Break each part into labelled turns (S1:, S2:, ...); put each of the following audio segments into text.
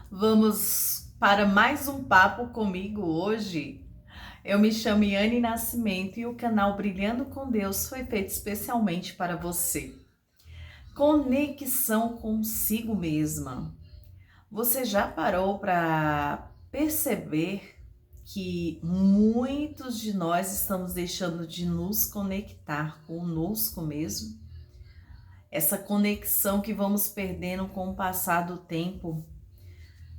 S1: Vamos para mais um papo comigo hoje. Eu me chamo Yane Nascimento e o canal Brilhando com Deus foi feito especialmente para você. Conexão consigo mesma. Você já parou para perceber que muitos de nós estamos deixando de nos conectar conosco mesmo? Essa conexão que vamos perdendo com o passar do tempo,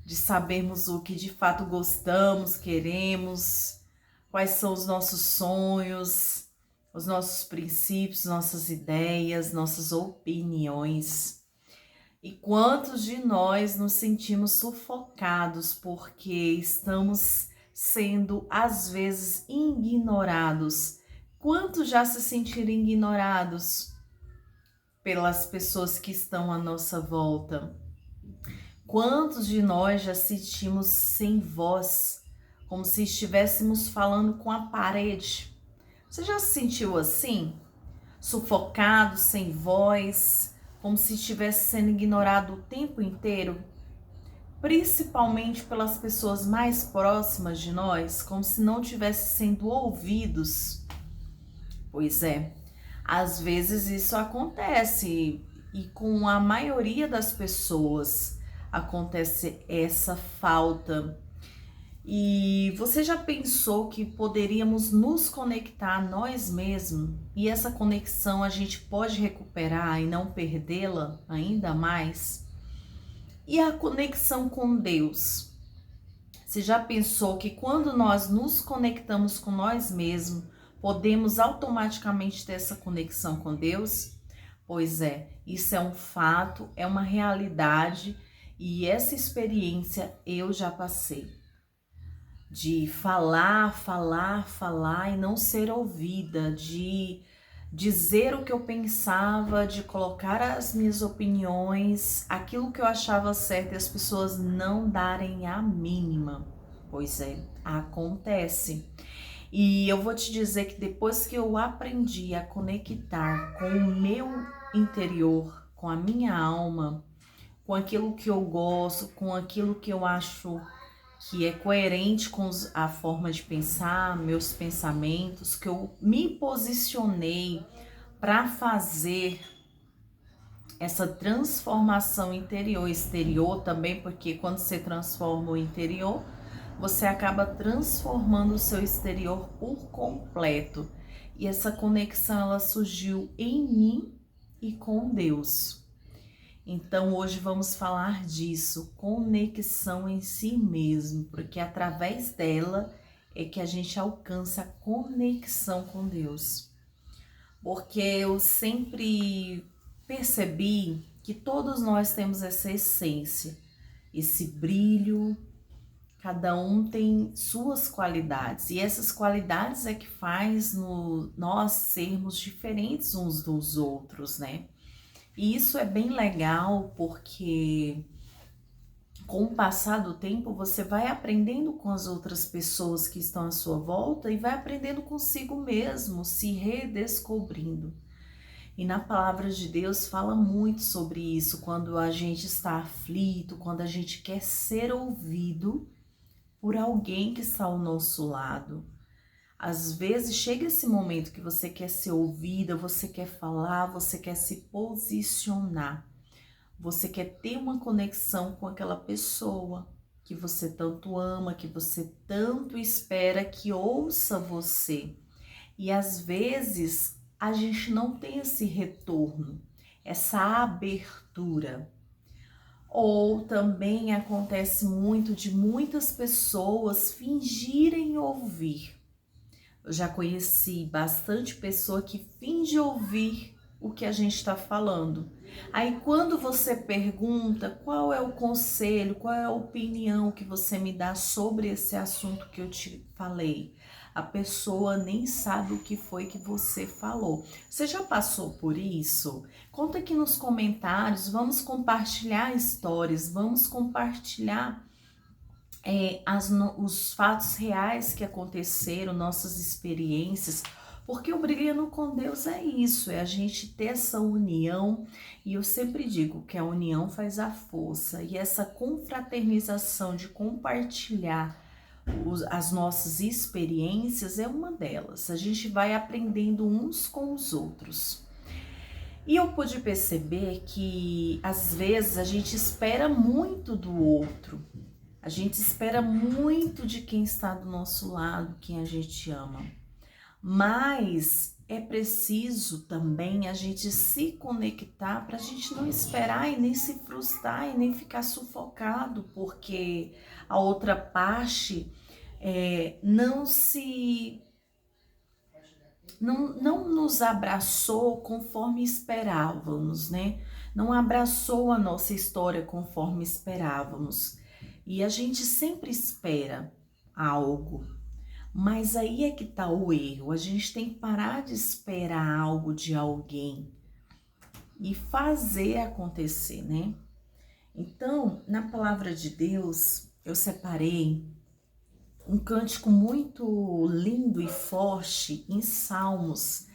S1: de sabermos o que de fato gostamos, queremos, quais são os nossos sonhos, os nossos princípios, nossas ideias, nossas opiniões. E quantos de nós nos sentimos sufocados porque estamos sendo, às vezes, ignorados? Quantos já se sentiram ignorados pelas pessoas que estão à nossa volta? Quantos de nós já sentimos sem voz, como se estivéssemos falando com a parede? Você já se sentiu assim? Sufocado, sem voz, como se estivesse sendo ignorado o tempo inteiro? Principalmente pelas pessoas mais próximas de nós, como se não estivessem sendo ouvidos. Pois é, às vezes isso acontece e com a maioria das pessoas acontece essa falta. E você já pensou que poderíamos nos conectar a nós mesmos e essa conexão a gente pode recuperar e não perdê-la ainda mais? E a conexão com Deus? Você já pensou que quando nós nos conectamos com nós mesmos, podemos automaticamente ter essa conexão com Deus? Pois é, isso é um fato, é uma realidade e essa experiência eu já passei. De falar, falar, falar e não ser ouvida, de dizer o que eu pensava, de colocar as minhas opiniões, aquilo que eu achava certo e as pessoas não darem a mínima. Pois é, acontece. E eu vou te dizer que depois que eu aprendi a conectar com o meu interior, com a minha alma, com aquilo que eu gosto, com aquilo que eu acho que é coerente com a forma de pensar, meus pensamentos, que eu me posicionei para fazer essa transformação interior e exterior também, porque quando você transforma o interior, você acaba transformando o seu exterior por completo. E essa conexão ela surgiu em mim e com Deus. Então hoje vamos falar disso, conexão em si mesmo, porque através dela é que a gente alcança a conexão com Deus. Porque eu sempre percebi que todos nós temos essa essência, esse brilho, cada um tem suas qualidades e essas qualidades é que faz nós sermos diferentes uns dos outros, né? E isso é bem legal porque com o passar do tempo você vai aprendendo com as outras pessoas que estão à sua volta e vai aprendendo consigo mesmo, se redescobrindo. E na palavra de Deus fala muito sobre isso, quando a gente está aflito, quando a gente quer ser ouvido por alguém que está ao nosso lado. Às vezes chega esse momento que você quer ser ouvida, você quer falar, você quer se posicionar. Você quer ter uma conexão com aquela pessoa que você tanto ama, que você tanto espera que ouça você. E às vezes a gente não tem esse retorno, essa abertura. Ou também acontece muito de muitas pessoas fingirem ouvir. Eu já conheci bastante pessoa que finge ouvir o que a gente está falando. Aí quando você pergunta qual é o conselho, qual é a opinião que você me dá sobre esse assunto que eu te falei, a pessoa nem sabe o que foi que você falou. Você já passou por isso? Conta aqui nos comentários, vamos compartilhar histórias, vamos compartilhar os fatos reais que aconteceram, nossas experiências, Porque o brilhando com Deus é isso, é a gente ter essa união, e eu sempre digo que a união faz a força, e essa confraternização de compartilhar as nossas experiências é uma delas. A gente vai aprendendo uns com os outros. E eu pude perceber que às vezes a gente espera muito do outro, a gente espera muito de quem está do nosso lado, quem a gente ama. Mas é preciso também a gente se conectar para a gente não esperar e nem se frustrar e nem ficar sufocado, porque a outra parte não nos abraçou conforme esperávamos, né? Não abraçou a nossa história conforme esperávamos. E a gente sempre espera algo, mas aí é que tá o erro. A gente tem que parar de esperar algo de alguém e fazer acontecer, né? Então, na palavra de Deus, eu separei um cântico muito lindo e forte em Salmos,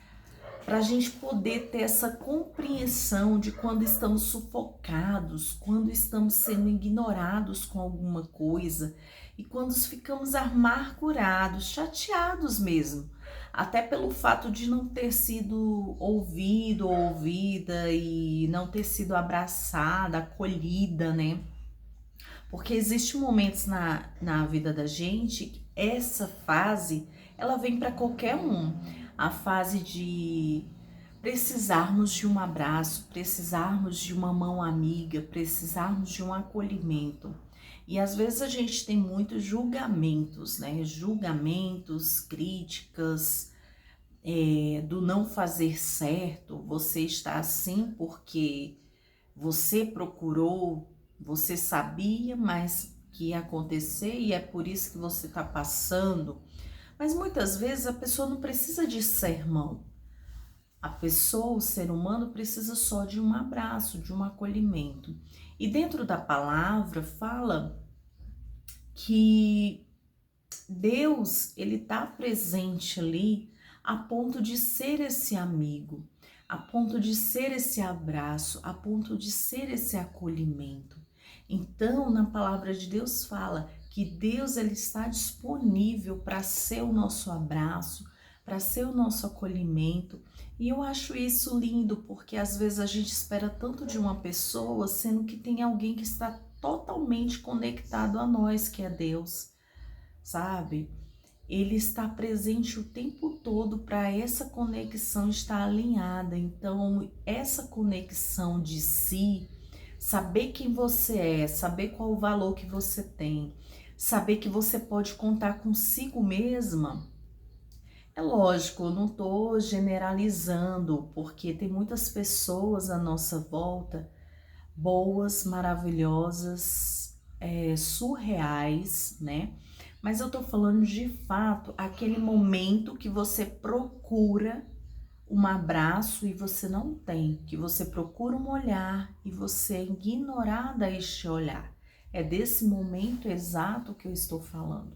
S1: para a gente poder ter essa compreensão de quando estamos sufocados, quando estamos sendo ignorados com alguma coisa e quando ficamos amargurados, chateados mesmo, até pelo fato de não ter sido ouvido ou ouvida e não ter sido abraçada, acolhida, né? Porque existem momentos na vida da gente que essa fase, ela vem para qualquer um. A fase de precisarmos de um abraço, precisarmos de uma mão amiga, precisarmos de um acolhimento. E às vezes a gente tem muitos julgamentos, né? Julgamentos, críticas, do não fazer certo. Você está assim porque você procurou, você sabia, mas que ia acontecer e é por isso que você está passando. Mas muitas vezes a pessoa não precisa de sermão. A pessoa, o ser humano, precisa só de um abraço, de um acolhimento. E dentro da palavra fala que Deus, ele está presente ali a ponto de ser esse amigo, a ponto de ser esse abraço, a ponto de ser esse acolhimento. Então, na palavra de Deus fala que Deus, ele está disponível para ser o nosso abraço, para ser o nosso acolhimento. E eu acho isso lindo, porque às vezes a gente espera tanto de uma pessoa, sendo que tem alguém que está totalmente conectado a nós, que é Deus, sabe? Ele está presente o tempo todo para essa conexão estar alinhada. Então, essa conexão de si, saber quem você é, saber qual o valor que você tem, saber que você pode contar consigo mesma. É lógico, eu não estou generalizando, porque tem muitas pessoas à nossa volta, boas, maravilhosas, surreais, né? Mas eu tô falando de fato aquele momento que você procura um abraço e você não tem, que você procura um olhar e você é ignorada este olhar. É desse momento exato que eu estou falando,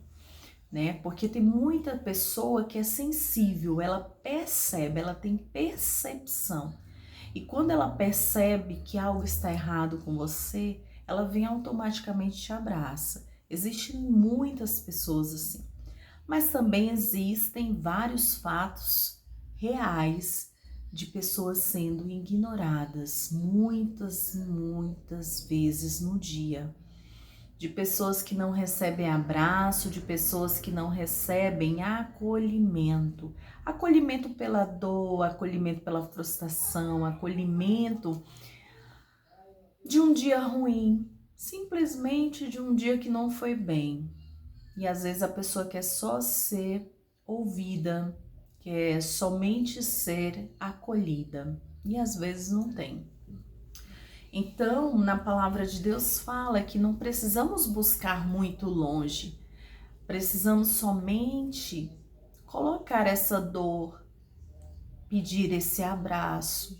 S1: né? Porque tem muita pessoa que é sensível, ela percebe, ela tem percepção. E quando ela percebe que algo está errado com você, ela vem automaticamente e te abraça. Existem muitas pessoas assim, mas também existem vários fatos reais de pessoas sendo ignoradas muitas vezes no dia. De pessoas que não recebem abraço, de pessoas que não recebem acolhimento. Acolhimento pela dor, acolhimento pela frustração, acolhimento de um dia ruim, simplesmente de um dia que não foi bem. E às vezes a pessoa quer só ser ouvida, quer somente ser acolhida, e às vezes não tem. Então, na palavra de Deus fala que não precisamos buscar muito longe, precisamos somente colocar essa dor, pedir esse abraço,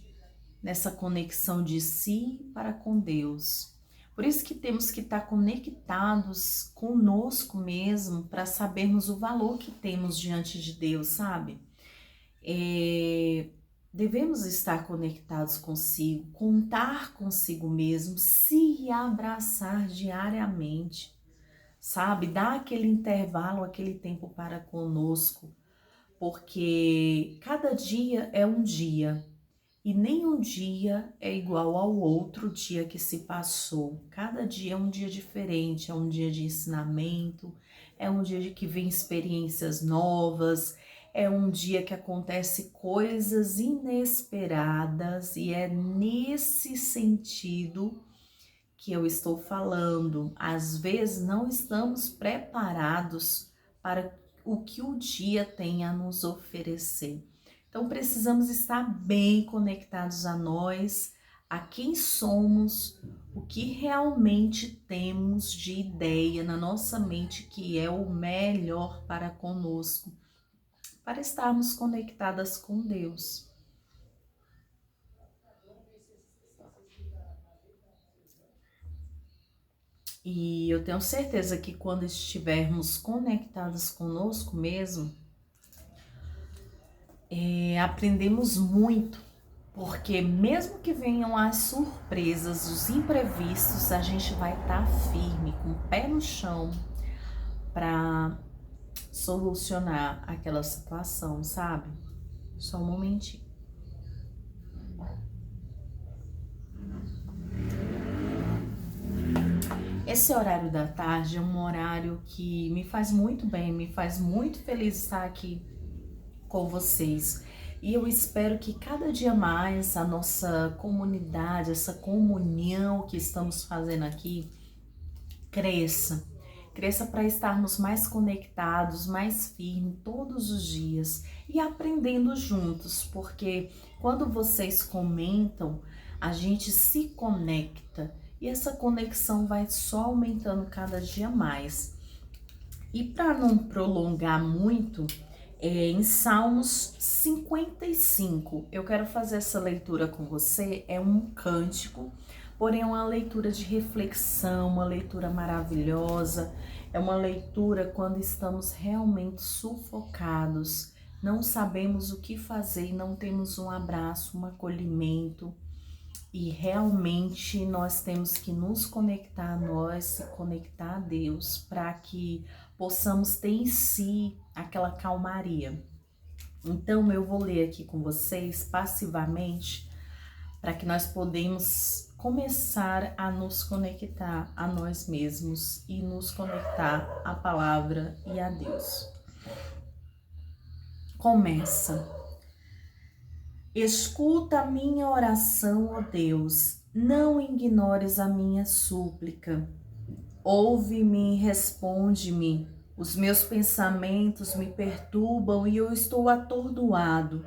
S1: nessa conexão de si para com Deus. Por isso que temos que estar conectados conosco mesmo para sabermos o valor que temos diante de Deus, sabe? Devemos estar conectados consigo, contar consigo mesmo, se abraçar diariamente, sabe? Dar aquele intervalo, aquele tempo para conosco, porque cada dia é um dia e nenhum dia é igual ao outro dia que se passou. Cada dia é um dia diferente, é um dia de ensinamento, é um dia de que vem experiências novas, é um dia que acontece coisas inesperadas e é nesse sentido que eu estou falando. Às vezes não estamos preparados para o que o dia tem a nos oferecer. Então precisamos estar bem conectados a nós, a quem somos, o que realmente temos de ideia na nossa mente que é o melhor para conosco, para estarmos conectadas com Deus. E eu tenho certeza que quando estivermos conectados conosco mesmo, aprendemos muito, porque mesmo que venham as surpresas, os imprevistos, a gente vai estar firme, com o pé no chão, para solucionar aquela situação, sabe? Só um momentinho. Esse horário da tarde é um horário que me faz muito bem, me faz muito feliz estar aqui com vocês. E eu espero que cada dia mais a nossa comunidade, essa comunhão que estamos fazendo aqui, cresça. Cresça para estarmos mais conectados, mais firmes todos os dias e aprendendo juntos, porque quando vocês comentam, a gente se conecta e essa conexão vai só aumentando cada dia mais. E para não prolongar muito, em Salmos 55, eu quero fazer essa leitura com você. É um cântico, porém é uma leitura de reflexão, uma leitura maravilhosa. É uma leitura quando estamos realmente sufocados, não sabemos o que fazer, não temos um abraço, um acolhimento. E realmente nós temos que nos conectar a nós, se conectar a Deus, para que possamos ter em si aquela calmaria. Então eu vou ler aqui com vocês passivamente, para que nós podemos começar a nos conectar a nós mesmos e nos conectar à palavra e a Deus. Começa. Escuta a minha oração, ó Deus, não ignores a minha súplica. Ouve-me e responde-me. Os meus pensamentos me perturbam e eu estou atordoado.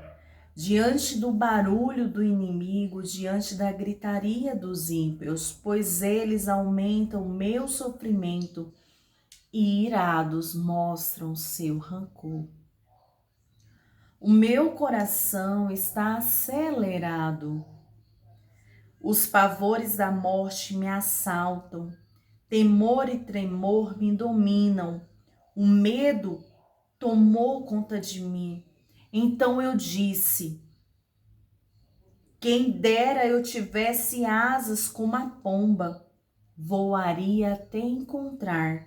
S1: Diante do barulho do inimigo, diante da gritaria dos ímpios, pois eles aumentam meu sofrimento e irados mostram seu rancor. O meu coração está acelerado. Os pavores da morte me assaltam. Temor e tremor me dominam. O medo tomou conta de mim. Então eu disse: quem dera eu tivesse asas como a pomba, voaria até encontrar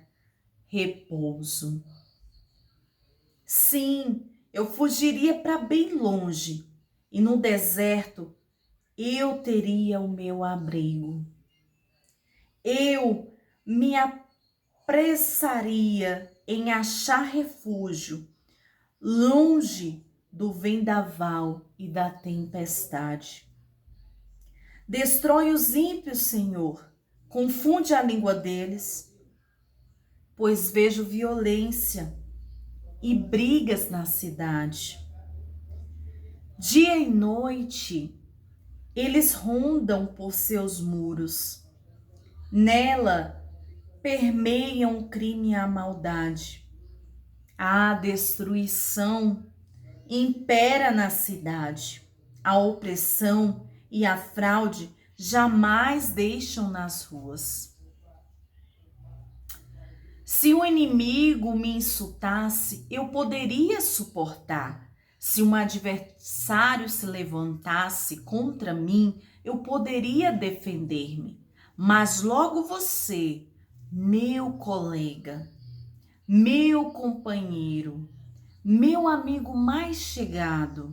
S1: repouso. Sim, eu fugiria para bem longe, e no deserto eu teria o meu abrigo. Eu me apressaria em achar refúgio, longe do vendaval e da tempestade. Destrói os ímpios, Senhor, confunde a língua deles, pois vejo violência e brigas na cidade. Dia e noite, eles rondam por seus muros. Nela permeiam o crime e a maldade. A destruição impera na cidade. A opressão e a fraude jamais deixam nas ruas. Se o inimigo me insultasse, eu poderia suportar. Se um adversário se levantasse contra mim, eu poderia defender-me. Mas logo você, meu colega, meu companheiro, meu amigo mais chegado,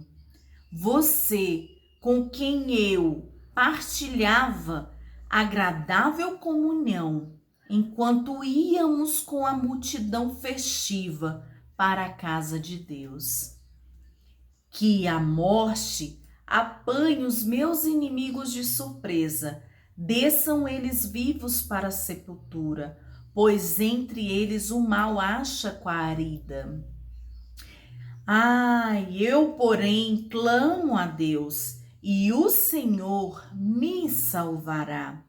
S1: você com quem eu partilhava agradável comunhão, enquanto íamos com a multidão festiva para a casa de Deus. Que a morte apanhe os meus inimigos de surpresa, desçam eles vivos para a sepultura, pois entre eles o mal acha guarida. Ai, eu, porém, clamo a Deus, e o Senhor me salvará.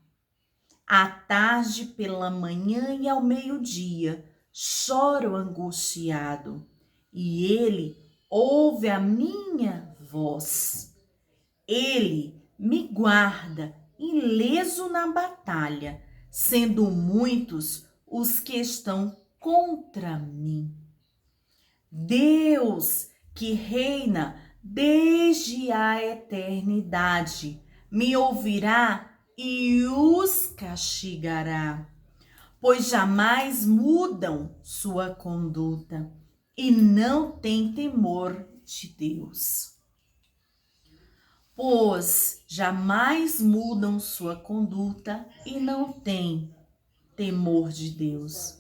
S1: À tarde, pela manhã e ao meio-dia, choro angustiado, e ele ouve a minha voz. Ele me guarda ileso na batalha, sendo muitos os que estão contra mim. Deus, que reina desde a eternidade, me ouvirá e os castigará, pois jamais mudam sua conduta e não têm temor de Deus. Pois jamais mudam sua conduta e não têm temor de Deus.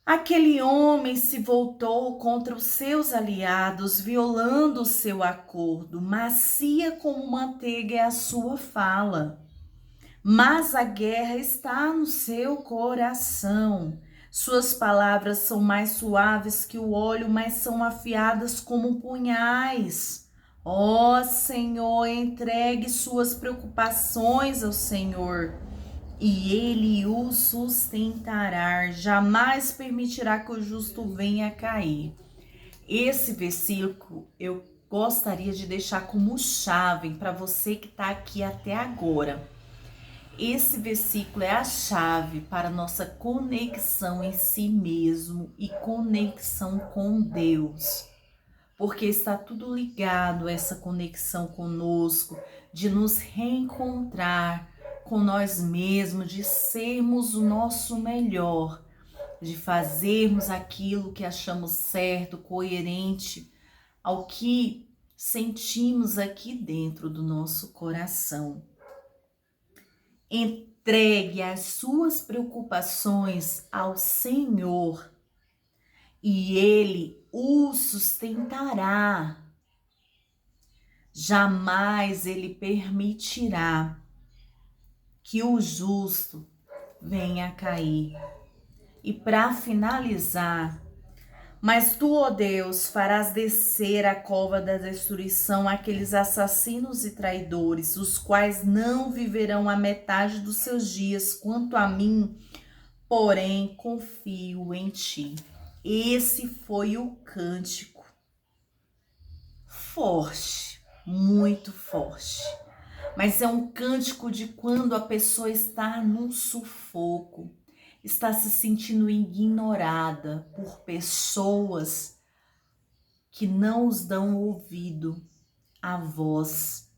S1: Aquele homem se voltou contra os seus aliados, violando o seu acordo. Macia como manteiga é a sua fala, mas a guerra está no seu coração. Suas palavras são mais suaves que o óleo, mas são afiadas como punhais. Ó Senhor, entregue suas preocupações ao Senhor, e ele o sustentará, jamais permitirá que o justo venha a cair. Esse versículo eu gostaria de deixar como chave para você que está aqui até agora. Esse versículo é a chave para nossa conexão em si mesmo e conexão com Deus. Porque está tudo ligado a essa conexão conosco, de nos reencontrar com nós mesmos, de sermos o nosso melhor, de fazermos aquilo que achamos certo, coerente ao que sentimos aqui dentro do nosso coração. Entregue as suas preocupações ao Senhor e Ele o sustentará. Jamais Ele permitirá que o justo venha a cair. E para finalizar, mas tu, ó Deus, farás descer a cova da destruição aqueles assassinos e traidores, os quais não viverão a metade dos seus dias. Quanto a mim, porém, confio em ti. Esse foi o cântico forte, muito forte. Mas é um cântico de quando a pessoa está num sufoco, está se sentindo ignorada por pessoas que não os dão ouvido à voz.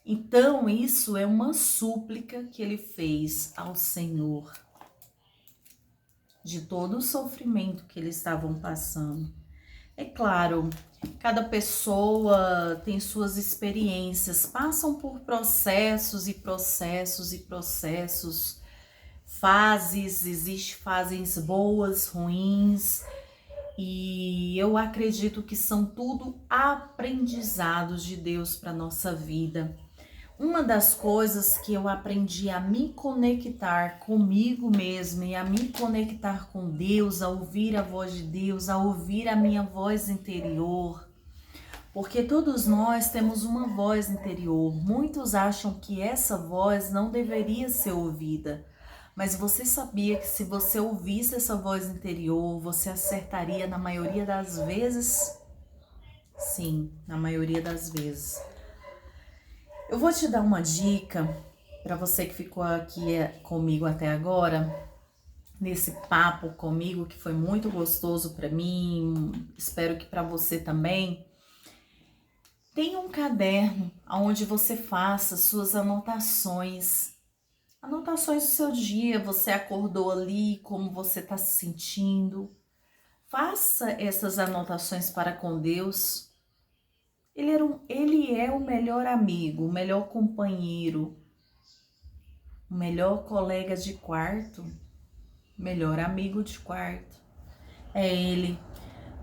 S1: Então, isso é uma súplica que ele fez ao Senhor, de todo o sofrimento que eles estavam passando. É claro, cada pessoa tem suas experiências, passam por processos e processos e processos, fases, existem fases boas, ruins, e eu acredito que são tudo aprendizados de Deus para nossa vida. Uma das coisas que eu aprendi a me conectar comigo mesma e a me conectar com Deus, a ouvir a voz de Deus, a ouvir a minha voz interior, porque todos nós temos uma voz interior. Muitos acham que essa voz não deveria ser ouvida, mas você sabia que se você ouvisse essa voz interior, você acertaria na maioria das vezes? Sim, na maioria das vezes. Eu vou te dar uma dica para você que ficou aqui comigo até agora. nesse papo comigo, que foi muito gostoso para mim, espero que para você também. Tenha um caderno onde você faça suas anotações. Anotações do seu dia, você acordou ali, como você está se sentindo. Faça essas anotações para com Deus. Ele é o melhor amigo, o melhor companheiro, o melhor colega de quarto, melhor amigo de quarto. É Ele.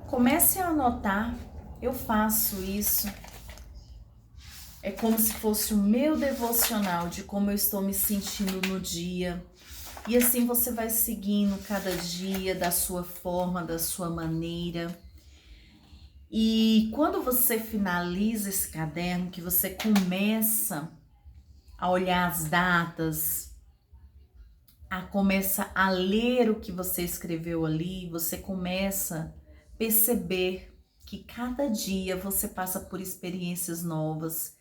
S1: Comece a anotar. Eu faço isso. É como se fosse o meu devocional de como eu estou me sentindo no dia. E assim você vai seguindo cada dia da sua forma, da sua maneira. E quando você finaliza esse caderno, que você começa a olhar as datas, começa a ler o que você escreveu ali, você começa a perceber que cada dia você passa por experiências novas,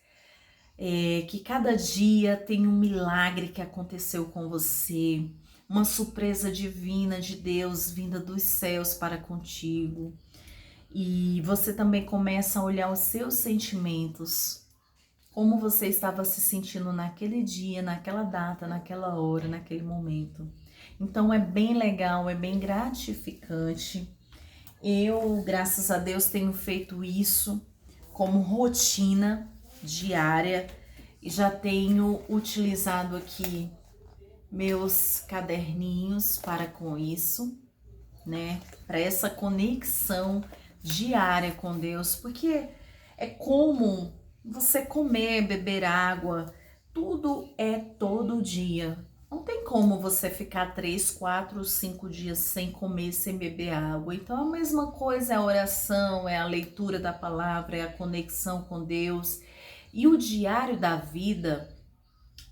S1: que cada dia tem um milagre que aconteceu com você, uma surpresa divina de Deus vinda dos céus para contigo. E você também começa a olhar os seus sentimentos, como você estava se sentindo naquele dia, naquela data, naquela hora, naquele momento. Então é bem legal, é bem gratificante. Eu, graças a Deus, tenho feito isso como rotina diária e já tenho utilizado aqui meus caderninhos para com isso, né? Para essa conexão diária com Deus, porque é comum você comer, beber água, tudo é todo dia. Não tem como você ficar 3, 4, 5 dias sem comer, sem beber água. Então a mesma coisa é a oração, é a leitura da palavra, é a conexão com Deus. E o diário da vida,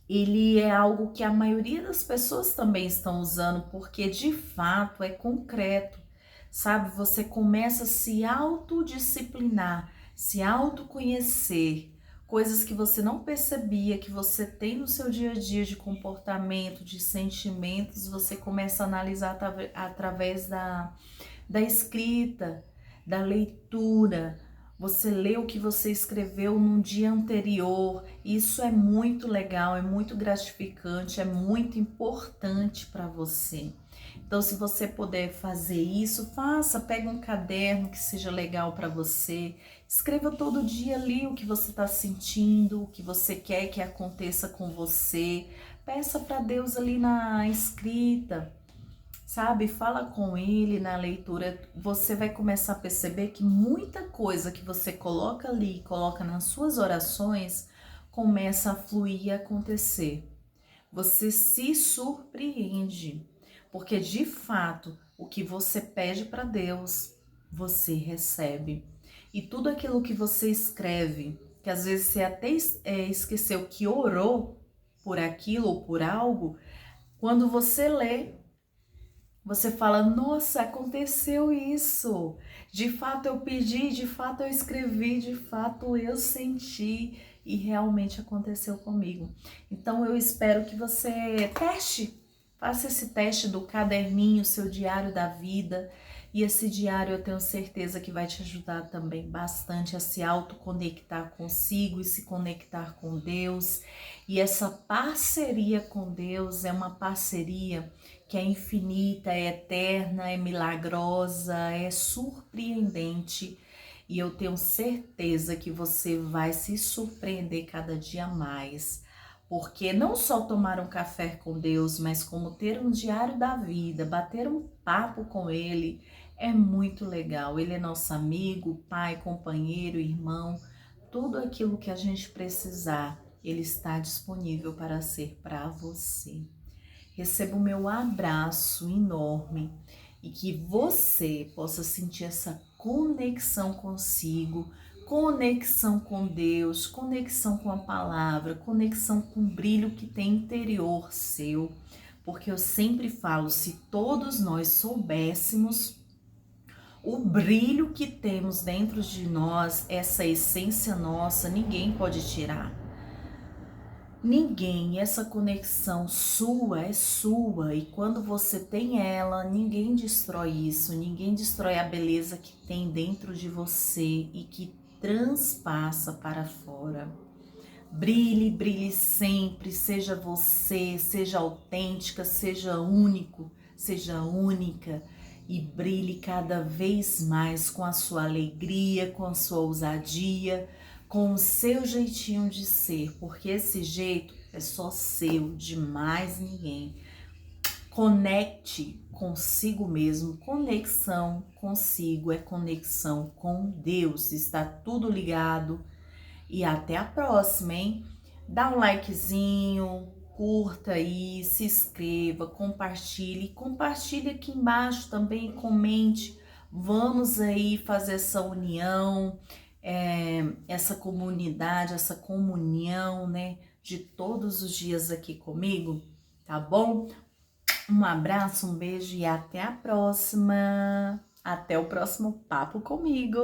S1: ele é algo que a maioria das pessoas também estão usando, porque de fato é concreto, sabe? Você começa a se autodisciplinar, se autoconhecer, coisas que você não percebia, que você tem no seu dia a dia de comportamento, de sentimentos, você começa a analisar através da escrita, da leitura. Você lê o que você escreveu no dia anterior. Isso é muito legal, é muito gratificante, é muito importante para você. Então, se você puder fazer isso, faça, pega um caderno que seja legal para você. Escreva todo dia ali o que você está sentindo, o que você quer que aconteça com você. Peça para Deus ali na escrita, sabe? Fala com Ele na leitura. Você vai começar a perceber que muita coisa que você coloca ali, coloca nas suas orações, começa a fluir e acontecer. Você se surpreende, porque de fato o que você pede para Deus, você recebe. E tudo aquilo que você escreve, que às vezes você até esqueceu que orou por aquilo ou por algo, quando você lê, você fala, nossa, aconteceu isso. De fato eu pedi, de fato eu escrevi, de fato eu senti e realmente aconteceu comigo. Então eu espero que você teste, faça esse teste do caderninho, seu diário da vida. E esse diário eu tenho certeza que vai te ajudar também bastante a se autoconectar consigo e se conectar com Deus. E essa parceria com Deus é uma parceria que é infinita, é eterna, é milagrosa, é surpreendente. E eu tenho certeza que você vai se surpreender cada dia mais. Porque não só tomar um café com Deus, mas como ter um diário da vida, bater um papo com Ele, é muito legal. Ele é nosso amigo, pai, companheiro, irmão, tudo aquilo que a gente precisar, Ele está disponível para ser para você. Receba o meu abraço enorme e que você possa sentir essa conexão consigo, conexão com Deus, conexão com a palavra, conexão com o brilho que tem interior seu. Porque eu sempre falo, se todos nós soubéssemos o brilho que temos dentro de nós, essa essência nossa, ninguém pode tirar. Ninguém, essa conexão sua é sua, e quando você tem ela, ninguém destrói isso, ninguém destrói a beleza que tem dentro de você e que transpassa para fora. Brilhe, brilhe sempre, seja você, seja autêntica, seja único, seja única e brilhe cada vez mais com a sua alegria, com a sua ousadia, com o seu jeitinho de ser, porque esse jeito é só seu, de mais ninguém. Conecte consigo mesmo. Conexão consigo é conexão com Deus. Está tudo ligado. E até a próxima, hein? Dá um likezinho, curta aí, se inscreva, compartilhe. Compartilhe aqui embaixo também, comente. Vamos aí fazer essa união, essa comunidade, essa comunhão, né? De todos os dias aqui comigo, tá bom? Um abraço, um beijo e até a próxima. Até o próximo papo comigo.